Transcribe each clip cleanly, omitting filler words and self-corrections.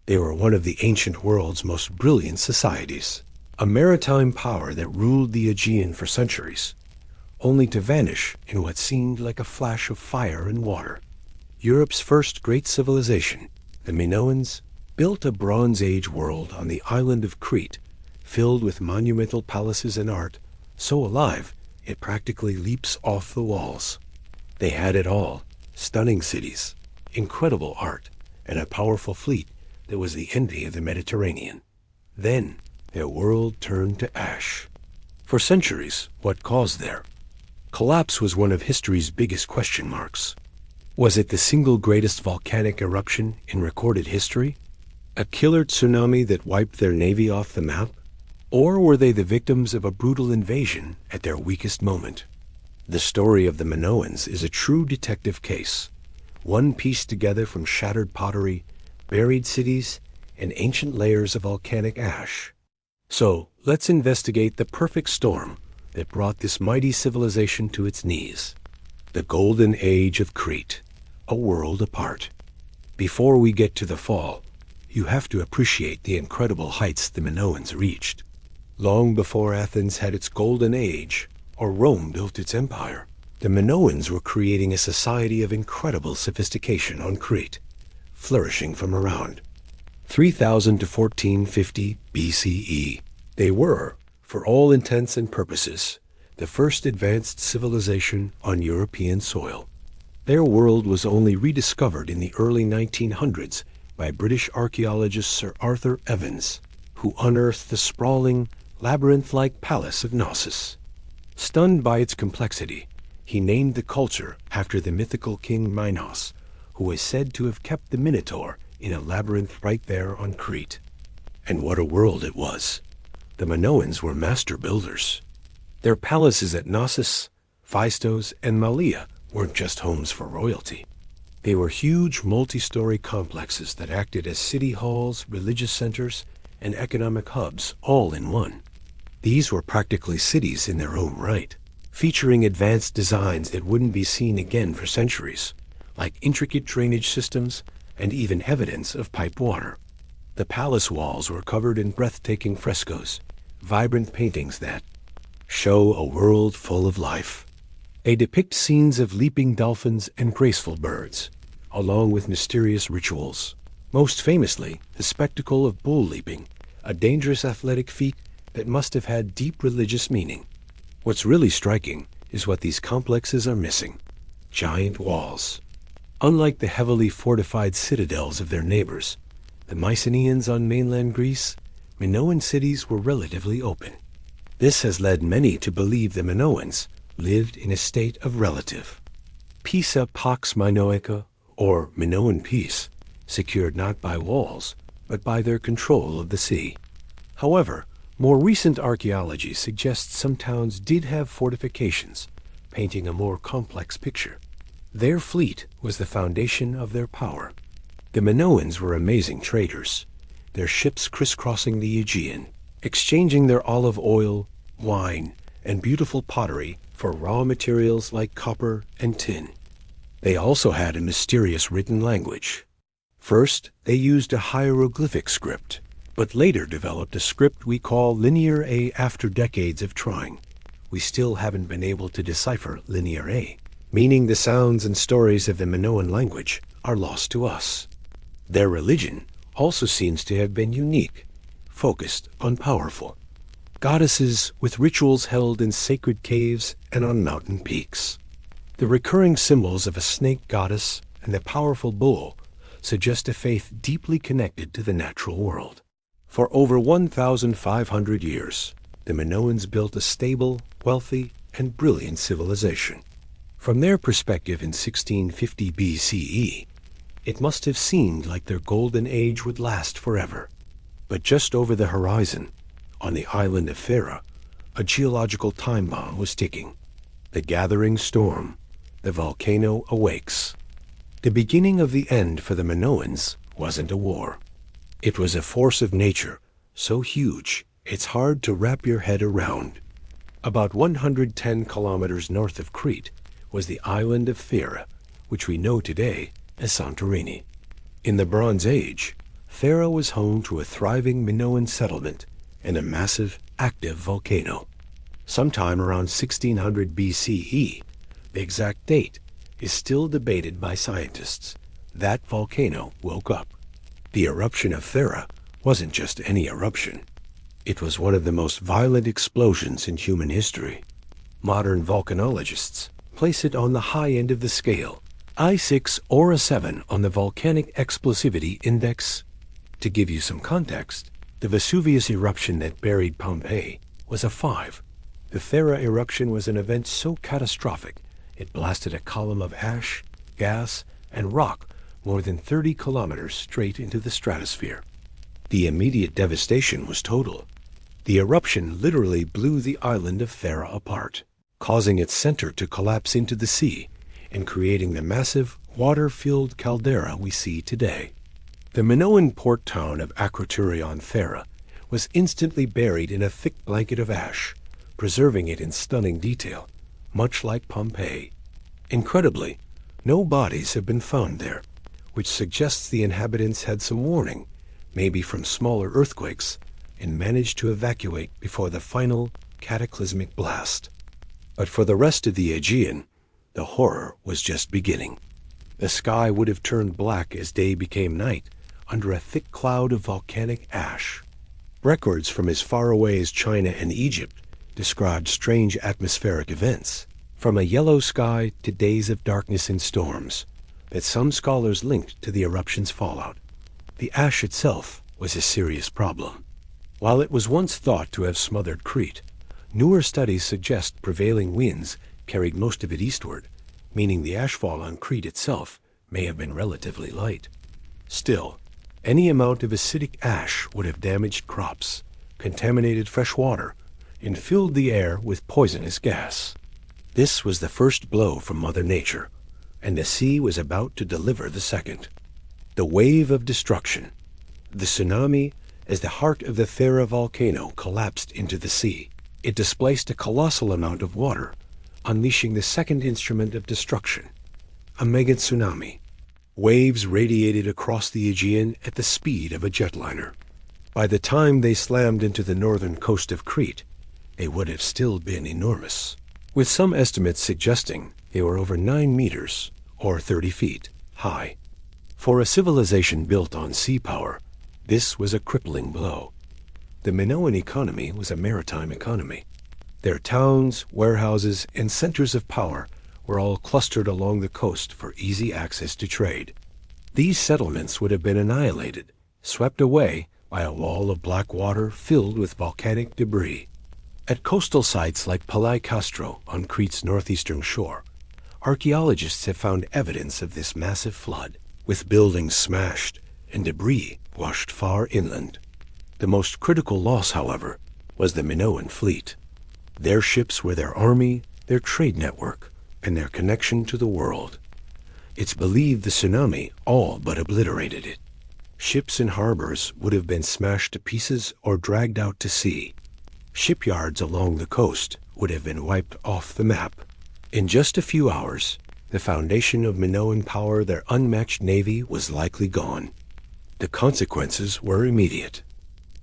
They were one of the ancient world's most brilliant societies, a maritime power that ruled the Aegean for centuries, only to vanish in what seemed like a flash of fire and water. Europe's first great civilization, the Minoans, built a Bronze Age world on the island of Crete, filled with monumental palaces and art, so alive it practically leaps off the walls. They had it all: stunning cities, incredible art, and a powerful fleet that was the envy of the Mediterranean. Then their world turned to ash. For centuries, what caused their collapse was one of history's biggest question marks. Was it the single greatest volcanic eruption in recorded history? A killer tsunami that wiped their navy off the map? Or were they the victims of a brutal invasion at their weakest moment? The story of the Minoans is a true detective case, one pieced together from shattered pottery, buried cities, and ancient layers of volcanic ash. So, let's investigate the perfect storm that brought this mighty civilization to its knees. The Golden Age of Crete, a world apart. Before we get to the fall, you have to appreciate the incredible heights the Minoans reached. Long before Athens had its golden age, or Rome built its empire, the Minoans were creating a society of incredible sophistication on Crete, flourishing from around 3000 to 1450 BCE. They were, for all intents and purposes, the first advanced civilization on European soil. Their world was only rediscovered in the early 1900s by British archaeologist Sir Arthur Evans, who unearthed the sprawling, labyrinth-like palace of Knossos. Stunned by its complexity, he named the culture after the mythical king Minos, who is said to have kept the Minotaur in a labyrinth right there on Crete. And what a world it was! The Minoans were master builders. Their palaces at Knossos, Phaistos, and Malea weren't just homes for royalty. They were huge multi-story complexes that acted as city halls, religious centers, and economic hubs all in one. These were practically cities in their own right, featuring advanced designs that wouldn't be seen again for centuries, like intricate drainage systems and even evidence of piped water. The palace walls were covered in breathtaking frescoes, vibrant paintings that show a world full of life. They depict scenes of leaping dolphins and graceful birds, along with mysterious rituals. Most famously, the spectacle of bull leaping, a dangerous athletic feat that must have had deep religious meaning. What's really striking is what these complexes are missing: giant walls. Unlike the heavily fortified citadels of their neighbors, the Mycenaeans on mainland Greece, Minoan cities were relatively open. This has led many to believe the Minoans lived in a state of relative Pisa Pax Minoica, or Minoan peace, secured not by walls, but by their control of the sea. However, more recent archaeology suggests some towns did have fortifications, painting a more complex picture. Their fleet was the foundation of their power. The Minoans were amazing traders, their ships crisscrossing the Aegean, exchanging their olive oil, wine, and beautiful pottery for raw materials like copper and tin. They also had a mysterious written language. First, they used a hieroglyphic script, but later developed a script we call Linear A. After decades of trying, we still haven't been able to decipher Linear A, meaning the sounds and stories of the Minoan language are lost to us. Their religion also seems to have been unique, focused on powerful goddesses with rituals held in sacred caves and on mountain peaks. The recurring symbols of a snake goddess and the powerful bull suggest a faith deeply connected to the natural world. For over 1,500 years, the Minoans built a stable, wealthy, and brilliant civilization. From their perspective in 1650 BCE, it must have seemed like their golden age would last forever. But just over the horizon, on the island of Thera, a geological time bomb was ticking. The gathering storm, the volcano awakes. The beginning of the end for the Minoans wasn't a war. It was a force of nature, so huge it's hard to wrap your head around. About 110 kilometers north of Crete was the island of Thera, which we know today as Santorini. In the Bronze Age, Thera was home to a thriving Minoan settlement and a massive, active volcano. Sometime around 1600 BCE, the exact date is still debated by scientists, that volcano woke up. The eruption of Thera wasn't just any eruption. It was one of the most violent explosions in human history. Modern volcanologists place it on the high end of the scale, I6 or a 7 on the Volcanic Explosivity Index. To give you some context, the Vesuvius eruption that buried Pompeii was a 5. The Thera eruption was an event so catastrophic it blasted a column of ash, gas, and rock more than 30 kilometers straight into the stratosphere. The immediate devastation was total. The eruption literally blew the island of Thera apart, causing its center to collapse into the sea and creating the massive, water-filled caldera we see today. The Minoan port town of Akrotiri on Thera was instantly buried in a thick blanket of ash, preserving it in stunning detail, much like Pompeii. Incredibly, no bodies have been found there, which suggests the inhabitants had some warning, maybe from smaller earthquakes, and managed to evacuate before the final cataclysmic blast. But for the rest of the Aegean, the horror was just beginning. The sky would have turned black as day became night under a thick cloud of volcanic ash. Records from as far away as China and Egypt described strange atmospheric events, from a yellow sky to days of darkness and storms, that some scholars linked to the eruption's fallout. The ash itself was a serious problem. While it was once thought to have smothered Crete, newer studies suggest prevailing winds carried most of it eastward, meaning the ashfall on Crete itself may have been relatively light. Still, any amount of acidic ash would have damaged crops, contaminated fresh water, and filled the air with poisonous gas. This was the first blow from Mother Nature, and the sea was about to deliver the second. The wave of destruction. The tsunami, as the heart of the Thera volcano collapsed into the sea. It displaced a colossal amount of water, unleashing the second instrument of destruction, a mega tsunami. Waves radiated across the Aegean at the speed of a jetliner. By the time they slammed into the northern coast of Crete, they would have still been enormous, with some estimates suggesting they were over 9 meters, or 30 feet, high. For a civilization built on sea power, this was a crippling blow. The Minoan economy was a maritime economy. Their towns, warehouses, and centers of power were all clustered along the coast for easy access to trade. These settlements would have been annihilated, swept away by a wall of black water filled with volcanic debris. At coastal sites like Palai Castro on Crete's northeastern shore, archaeologists have found evidence of this massive flood, with buildings smashed and debris washed far inland. The most critical loss, however, was the Minoan fleet. Their ships were their army, their trade network, and their connection to the world. It's believed the tsunami all but obliterated it. Ships and harbors would have been smashed to pieces or dragged out to sea. Shipyards along the coast would have been wiped off the map. In just a few hours, the foundation of Minoan power, their unmatched navy, was likely gone. The consequences were immediate.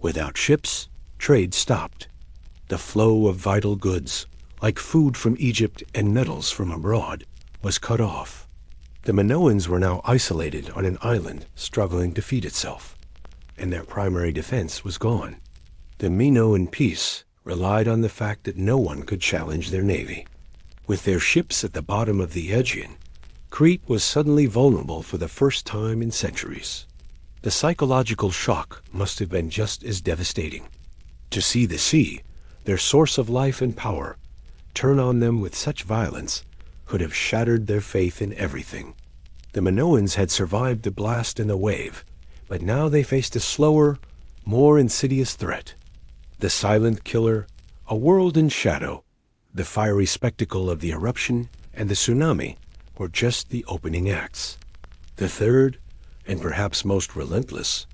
Without ships, trade stopped. The flow of vital goods, like food from Egypt and metals from abroad, was cut off. The Minoans were now isolated on an island struggling to feed itself, and their primary defense was gone. The Minoan peace relied on the fact that no one could challenge their navy. With their ships at the bottom of the Aegean, Crete was suddenly vulnerable for the first time in centuries. The psychological shock must have been just as devastating. To see the sea, their source of life and power, turn on them with such violence could have shattered their faith in everything. The Minoans had survived the blast and the wave, but now they faced a slower, more insidious threat. The silent killer, a world in shadow. The fiery spectacle of the eruption and the tsunami were just the opening acts. The third, and perhaps most relentless,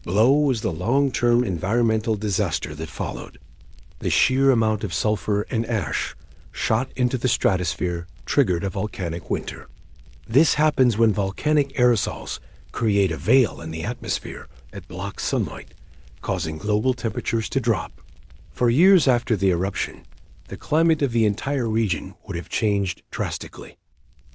blow was the long-term environmental disaster that followed. The sheer amount of sulfur and ash shot into the stratosphere triggered a volcanic winter. This happens when volcanic aerosols create a veil in the atmosphere that blocks sunlight, causing global temperatures to drop. For years after the eruption, the climate of the entire region would have changed drastically.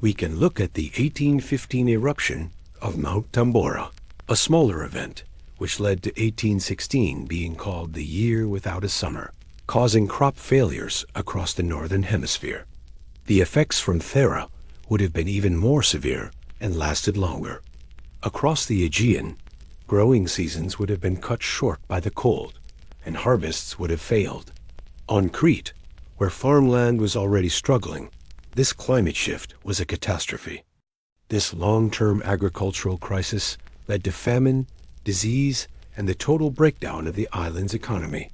We can look at the 1815 eruption of Mount Tambora, a smaller event which led to 1816 being called the year without a summer, causing crop failures across the northern hemisphere. The effects from Thera would have been even more severe and lasted longer. Across the Aegean, growing seasons would have been cut short by the cold, and harvests would have failed. On Crete, where farmland was already struggling, this climate shift was a catastrophe. This long-term agricultural crisis led to famine, disease, and the total breakdown of the island's economy.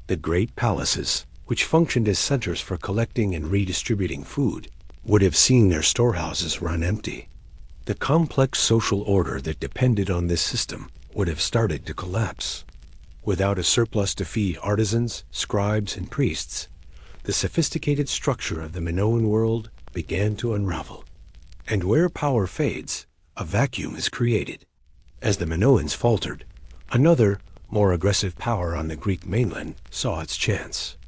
The great palaces, which functioned as centers for collecting and redistributing food, would have seen their storehouses run empty. The complex social order that depended on this system would have started to collapse. Without a surplus to feed artisans, scribes, and priests, the sophisticated structure of the Minoan world began to unravel. And where power fades, a vacuum is created. As the Minoans faltered, another, more aggressive power on the Greek mainland saw its chance.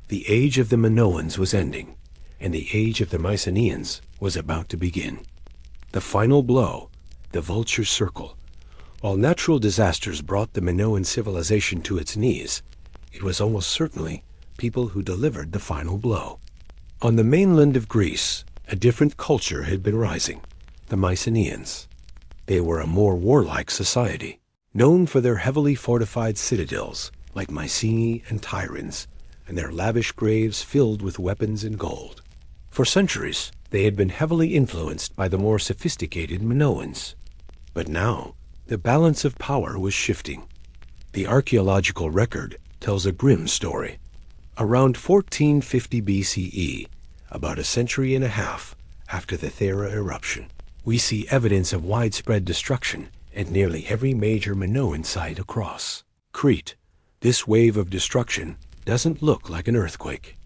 The age of the Minoans was ending, and the age of the Mycenaeans was about to begin. The final blow, the vulture's circle. While natural disasters brought the Minoan civilization to its knees, it was almost certainly people who delivered the final blow. On the mainland of Greece, a different culture had been rising, the Mycenaeans. They were a more warlike society, known for their heavily fortified citadels like Mycenae and Tyrans, and their lavish graves filled with weapons and gold. For centuries, they had been heavily influenced by the more sophisticated Minoans. But now, the balance of power was shifting. The archaeological record tells a grim story. Around 1450 BCE, about a century and a half after the Thera eruption, we see evidence of widespread destruction at nearly every major Minoan site across Crete. This wave of destruction doesn't look like an earthquake.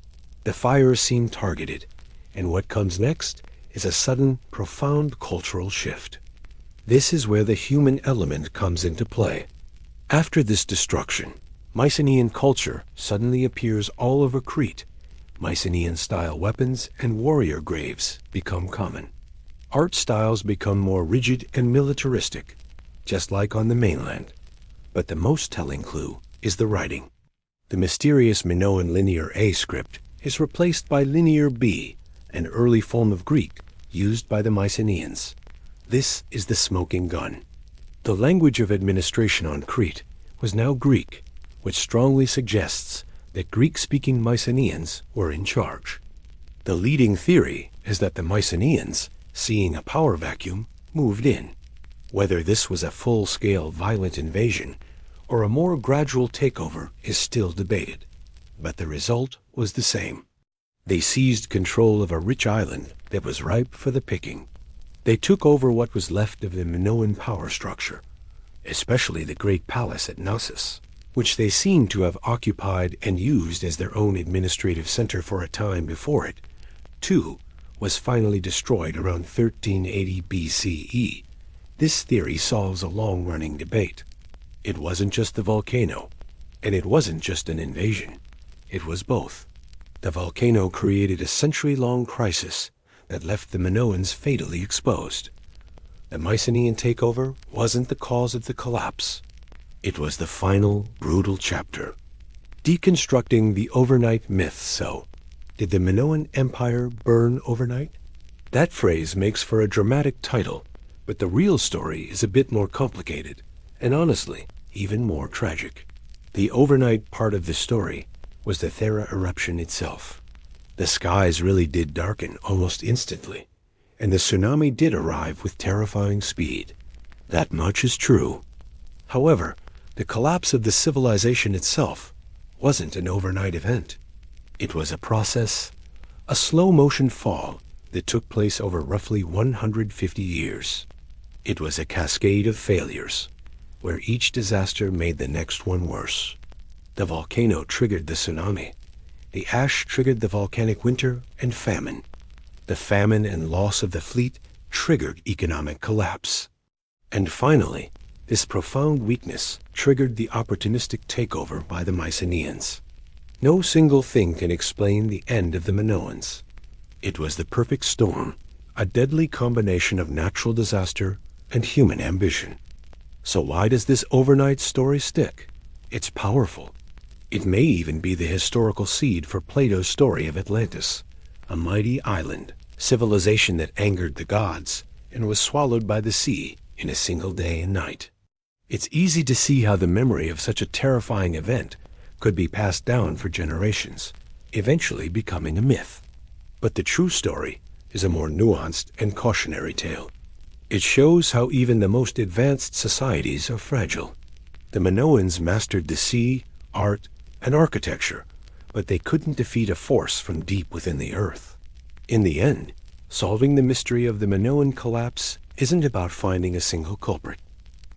The fires seem targeted, and what comes next is a sudden, profound cultural shift. This is where the human element comes into play. After this destruction, Mycenaean culture suddenly appears all over Crete. Mycenaean-style weapons and warrior graves become common. Art styles become more rigid and militaristic, just like on the mainland. But the most telling clue is the writing. The mysterious Minoan Linear A script is replaced by Linear B, an early form of Greek used by the Mycenaeans. This is the smoking gun. The language of administration on Crete was now Greek, which strongly suggests that Greek-speaking Mycenaeans were in charge. The leading theory is that the Mycenaeans, seeing a power vacuum, moved in. Whether this was a full-scale violent invasion or a more gradual takeover is still debated, but the result was the same. They seized control of a rich island that was ripe for the picking. They took over what was left of the Minoan power structure, especially the great palace at Knossos, which they seem to have occupied and used as their own administrative center for a time before it, too, was finally destroyed around 1380 BCE. This theory solves a long-running debate. It wasn't just the volcano, and it wasn't just an invasion. It was both. The volcano created a century-long crisis that left the Minoans fatally exposed. The Mycenaean takeover wasn't the cause of the collapse. It was the final, brutal chapter. Deconstructing the overnight myth. So, did the Minoan Empire burn overnight? That phrase makes for a dramatic title, but the real story is a bit more complicated, and honestly, even more tragic. The overnight part of the story was the Thera eruption itself. The skies really did darken almost instantly, and the tsunami did arrive with terrifying speed. That much is true. However, the collapse of the civilization itself wasn't an overnight event. It was a process, a slow-motion fall that took place over roughly 150 years. It was a cascade of failures, where each disaster made the next one worse. The volcano triggered the tsunami. The ash triggered the volcanic winter and famine. The famine and loss of the fleet triggered economic collapse. And finally, This profound weakness triggered the opportunistic takeover by the Mycenaeans. No single thing can explain the end of the Minoans. It was the perfect storm, a deadly combination of natural disaster and human ambition. So why does this overnight story stick? It's powerful. It may even be the historical seed for Plato's story of Atlantis, a mighty island, civilization that angered the gods and was swallowed by the sea in a single day and night. It's easy to see how the memory of such a terrifying event could be passed down for generations, eventually becoming a myth. But the true story is a more nuanced and cautionary tale. It shows how even the most advanced societies are fragile. The Minoans mastered the sea, art, and architecture, but they couldn't defeat a force from deep within the earth. In the end, solving the mystery of the Minoan collapse isn't about finding a single culprit.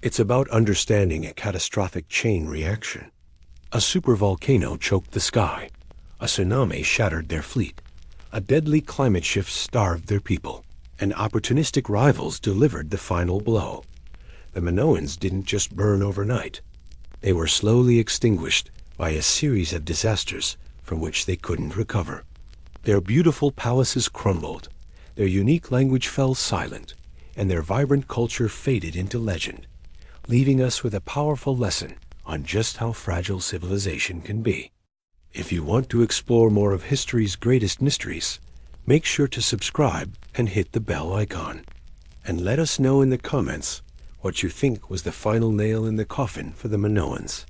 It's about understanding a catastrophic chain reaction. A supervolcano choked the sky. A tsunami shattered their fleet. A deadly climate shift starved their people. And opportunistic rivals delivered the final blow. The Minoans didn't just burn overnight. They were slowly extinguished by a series of disasters from which they couldn't recover. Their beautiful palaces crumbled, their unique language fell silent, and their vibrant culture faded into legend, leaving us with a powerful lesson on just how fragile civilization can be. If you want to explore more of history's greatest mysteries, make sure to subscribe and hit the bell icon. And let us know in the comments what you think was the final nail in the coffin for the Minoans.